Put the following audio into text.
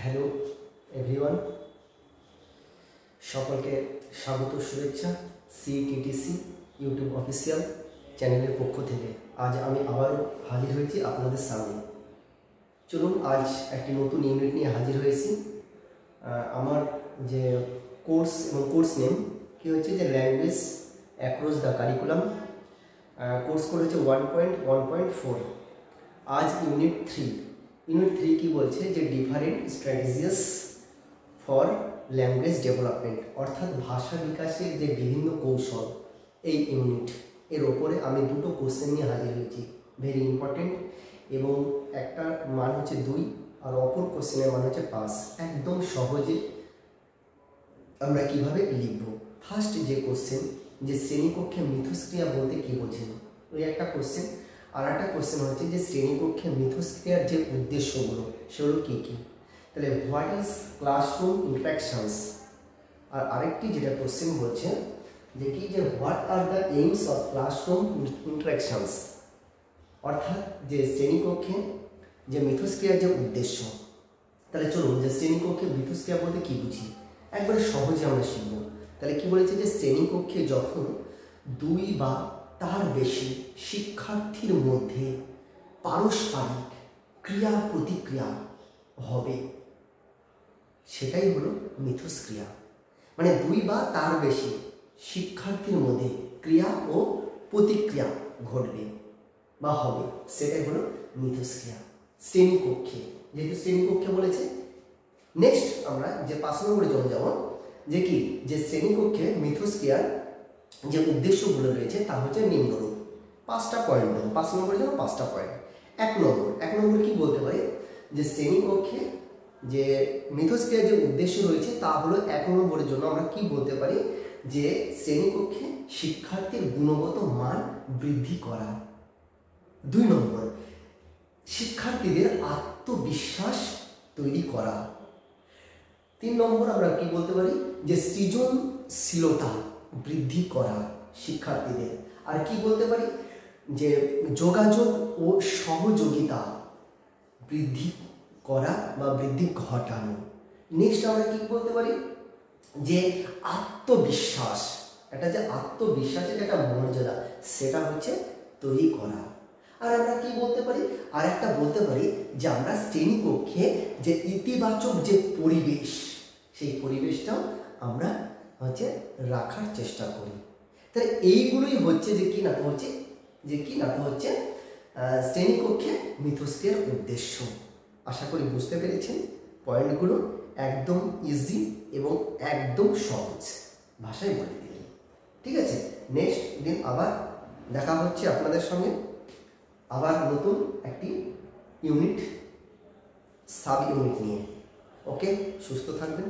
Hello everyone, সকলকে স্বাগত শুভেচ্ছা সিটিটিসি ইউটিউব অফিসিয়াল চ্যানেলের পক্ষ থেকে। আজ আমি আবারও হাজির হয়েছি আপনাদের সামনে। চলুন আজ একটি নতুন ইউনিট নিয়ে হাজির হয়েছি। আমার যে কোর্স এবং কোর্স নেম কি হচ্ছে যে language across the curriculum. Course code হচ্ছে 1.1.4। আজ ইউনিট 3 কি বলছে যে different strategies for language development, অর্থাৎ ভাষা বিকাশের যে বিভিন্ন কৌশল। এই ইউনিট এর ওপরে আমি দুটো কোশ্চেন নিয়ে হাজির হয়েছি, ভেরি ইম্পর্টেন্ট, এবং একটা মান হচ্ছে 2 আর অপর কোশ্চেনের মান হচ্ছে 5। একদম সহজে আমরা কিভাবে লিখব। ফার্স্ট যে কোশ্চেন, যে শ্রেণীকক্ষে মিথস্ক্রিয়া বলতে কি বোঝেন, ওই একটা কোশ্চেন। আর একটা কোশ্চেন হচ্ছে যে শ্রেণীকক্ষে মিথস্ক্রিয়ার যে উদ্দেশ্যগুলো সেগুলো কী কী। তাহলে হোয়াট ইজ ক্লাসরুম ইন্টারাকশনস। আর আরেকটি যেটা কোশ্চেন বলছে যে কি যে what are the aims of classroom interactions, অর্থাৎ যে শ্রেণীকক্ষে যে মিথস্ক্রিয়ার যে উদ্দেশ্য। তাহলে চলুন যে শ্রেণীকক্ষে মিথস্ক্রিয়া বলতে কি বুঝি একবারে সহজে আমরা শিখব। তাহলে কি বলেছে যে শ্রেণীকক্ষে যখন 2 বা তার বেশি শিক্ষার্থীর মধ্যে পারস্পরিক ক্রিয়া প্রতিক্রিয়া হবে, সেটাই হলো মিথস্ক্রিয়া। মানে 2 বা তার বেশি শিক্ষার্থীর মধ্যে ক্রিয়া ও প্রতিক্রিয়া ঘটবে বা হবে, সেটাই হলো মিথস্ক্রিয়া শ্রেণীকক্ষে। যেহেতু শ্রেণীকক্ষে বলেছে, নেক্সট আমরা যে 5 নম্বরে চলে যাব, যে কি যে শ্রেণীকক্ষে মিথস্ক্রিয়ার যে উদ্দেশ্যগুলো রয়েছে তা হচ্ছে নিম্নরূপ। 5টা পয়েন্ট দেবো, 5 নম্বরের জন্য 5টা পয়েন্ট। 1 নম্বর কি বলতে পারি যে শ্রেণীকক্ষে যে মিথস্ক্রিয়ার যে উদ্দেশ্য রয়েছে তা হলো 1 নম্বরের জন্য আমরা কি বলতে পারি যে শ্রেণীকক্ষে শিক্ষার্থীর গুণগত মান বৃদ্ধি করা। 2 নম্বর শিক্ষার্থীদের আত্মবিশ্বাস তৈরি করা। 3 নম্বর আমরা কি বলতে পারি যে সৃজনশীলতা বৃদ্ধি করা শিক্ষার্থীদের। আর কি বলতে পারি যে যোগাযোগ ও সহযোগিতা বৃদ্ধি করা বা বৃদ্ধি ঘটানো। নেক্সট আমরা কি বলতে পারি যে আত্মবিশ্বাস, এটা যে আত্মবিশ্বাসের একটা মর্যাদা সেটা হচ্ছে তৈরি করা। আর আমরা কি বলতে পারি, আর একটা বলতে পারি যে আমরা শ্রেণীকক্ষে যে ইতিবাচক যে পরিবেশ, সেই পরিবেশটাও আমরা হচ্ছে রাখার চেষ্টা করি। তাহলে এইগুলোই হচ্ছে যে কি না হচ্ছে শ্রেণীকক্ষে মিথস্ক্রিয়ার উদ্দেশ্য। আশা করি বুঝতে পেরেছেন পয়েন্টগুলো। একদম ইজি এবং একদম সহজ ভাষায় বলে দিলেন। ঠিক আছে, নেক্সট দিন আবার দেখা হচ্ছে আপনাদের সঙ্গে, আবার নতুন একটি ইউনিট সাব ইউনিট নিয়ে। ওকে, সুস্থ থাকবেন।